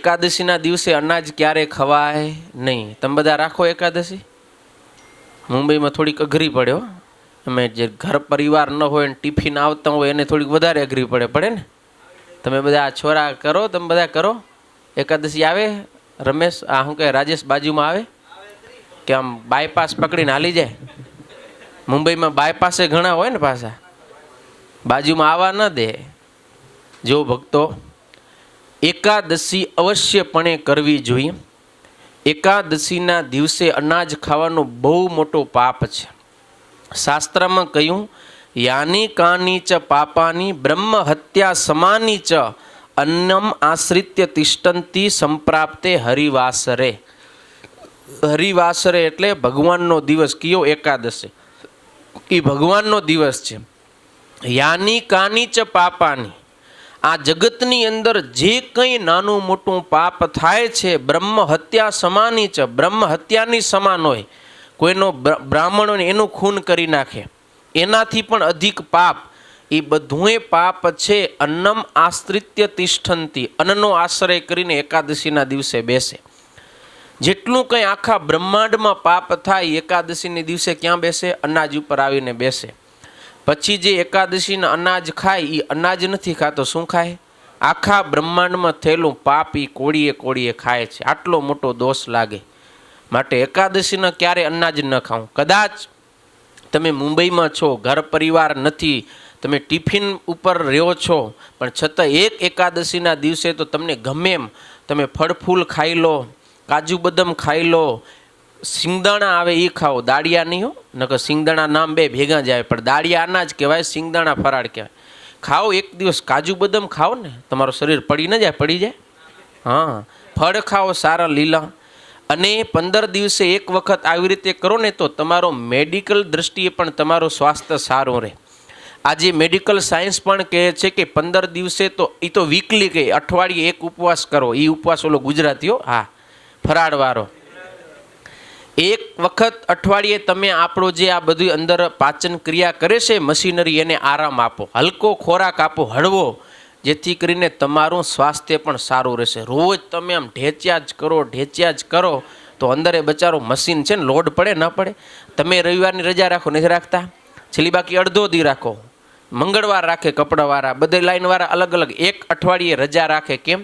એકાદશીના દિવસે અનાજ ક્યારે ખવાય નહીં. તમે બધા રાખો એકાદશી? મુંબઈમાં થોડીક અઘરી પડે હો. અમે જે ઘર પરિવાર ન હોય ને ટિફિન આવતા હોય એને થોડીક વધારે અઘરી પડે ને. તમે બધા છોરા કરો, તમે બધા કરો. એકાદશી આવે? રમેશ શું કહે, રાજેશ બાજુમાં આવે કે આમ બાયપાસ પકડીને હાલી જાય? મુંબઈમાં બાયપાસે ઘણા હોય ને પાછા, બાજુમાં આવવા ન દે. જો ભક્તો, એકાદશી અવશ્યપણે કરવી જોઈએ. એકાદશીના દિવસે અનાજ ખાવાનું બહુ મોટો પાપ છે. શાસ્ત્રમાં કહ્યું, યાની કાની ચ પાપાની બ્રહ્મ હત્યા સમાની ચ અન્નમ આશ્રિત્ય તિષ્ઠંતી સંપ્રાપ્તે હરિવાસરે. હરિવાસરે એટલે ભગવાનનો દિવસ. કયો? એકાદશી. એ ભગવાનનો દિવસ છે. યાની કાની ચ પાપાની, આ જગતની અંદર જે કંઈ નાનું મોટું પાપ થાય છે, બ્રહ્મ હત્યા સમાની છે, બ્રહ્મ હત્યાની સમાન હોય. કોઈનો બ્રાહ્મણ હોય એનું ખૂન કરી નાખે, એનાથી પણ અધિક પાપ. એ બધુંય પાપ છે. અન્નમ આશ્રિત્ય તિષ્ઠંતી, અન્નનો આશ્રય કરીને એકાદશીના દિવસે બેસે. જેટલું કંઈ આખા બ્રહ્માંડમાં પાપ થાય, એકાદશીને દિવસે ક્યાં બેસે? અનાજ ઉપર આવીને બેસે. પછી જે એકાદશીના અનાજ ખાય, એ અનાજ નથી ખાતો. શું ખાય? આખા બ્રહ્માંડમાં થયેલું પાપ એ કોળીએ કોળીએ ખાય છે. આટલો મોટો દોષ લાગે. માટે એકાદશીના ક્યારે અનાજ ન ખાવું. કદાચ તમે મુંબઈમાં છો, ઘર પરિવાર નથી, તમે ટિફિન ઉપર રહ્યો છો, પણ છતાં એક એકાદશીના દિવસે તો તમને ગમે એમ તમે ફળ ફૂલ ખાઈ લો, કાજુ બદામ ખાઈ લો, સિંગદાણા આવે એ ખાઓ. દાળિયા નહીં હો, નકર સિંગદાણા નામ બે ભેગા જાય, પણ દાળિયા અનાજ કહેવાય, સિંગદાણા ફરાળ કહેવાય. ખાઓ એક દિવસ કાજુ બદામ ખાઓ ને, તમારું શરીર પડી ન જાય? પડી જાય. હા, ફળ ખાઓ સારા લીલા. અને 15 દિવસે એક વખત આવી રીતે કરો ને તો તમારો મેડિકલ દ્રષ્ટિએ પણ તમારું સ્વાસ્થ્ય સારું રહે. આજે મેડિકલ સાયન્સ પણ કહે છે કે 15 દિવસે તો એ તો વીકલી કહે, અઠવાડિયે એક ઉપવાસ કરો. એ ઉપવાસ ઓલો ગુજરાતીઓ, હા, ફરાળવાળો. એક વખત અઠવાડિયે તમે આપણો જે આ બધું અંદર પાચન ક્રિયા કરે છે મશીનરી, એને આરામ આપો, હલકો ખોરાક આપો, હળવો, જેથી કરીને તમારું સ્વાસ્થ્ય પણ સારું રહેશે. રોજ તમે આમ ઢેચ્યા જ કરો તો અંદરે બચારો મશીન છે ને, લોડ પડે ન પડે. તમે રવિવારની રજા રાખો, નથી રાખતા? છેલ્લી બાકી અડધો દી રાખો. મંગળવાર રાખે કપડાવાળા, બધે લાઈનવાળા અલગ અલગ એક અઠવાડિયે રજા રાખે. કેમ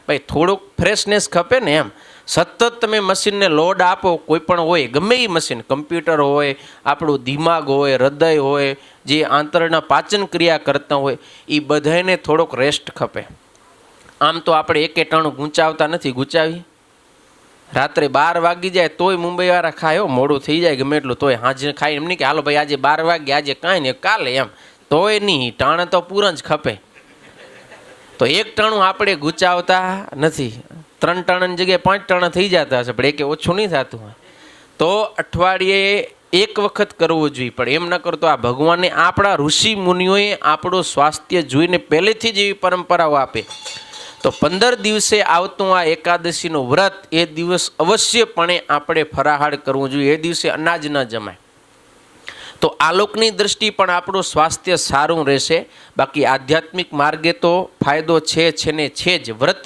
ભાઈ? થોડુંક ફ્રેશનેસ ખપે ને. એમ સતત તમે મશીનને લોડ આપો, કોઈ પણ હોય, ગમે એ મશીન, કમ્પ્યુટર હોય, આપણું દિમાગ હોય, હૃદય હોય, જે આંતરના પાચન ક્રિયા કરતા હોય, એ બધાને થોડોક રેસ્ટ ખપે. આમ તો આપણે એકે ટાણું ગૂંચાવતા નથી. ગૂંચાવી રાત્રે 12 વાગી જાય તોય મુંબઈવાળા ખાય, મોડું થઈ જાય ગમે એટલું, તોય હાજર ખાય. એમ નહીં કે હાલો ભાઈ આજે 12 વાગે, આજે કાંઈ નહીં, કાલે, એમ તોય નહીં. ટાણે તો પૂરણ જ ખપે. તો એક ટાણું આપણે ગૂંચાવતા નથી. 3 ટાણાની જગ્યાએ 5 ટાણા થઈ જતા હશે, પણ એકે ઓછું નહીં થતું હોય. તો અઠવાડિયે એક વખત કરવું જોઈએ. પણ એમ ન કરતો, આ ભગવાને આપણા ઋષિ મુનિઓએ આપણું સ્વાસ્થ્ય જોઈને પહેલેથી જ એવી પરંપરાઓ આપે. તો 15 દિવસે આવતું આ એકાદશીનું વ્રત, એ દિવસ અવશ્યપણે આપણે ફરાહાર કરવું જોઈએ. એ દિવસે અનાજ ન જમાય. તો આલોકની દ્રષ્ટિ પણ આપણું સ્વાસ્થ્ય સારું રહેશે. બાકી આધ્યાત્મિક માર્ગે તો ફાયદો છે ને છે જ. વ્રત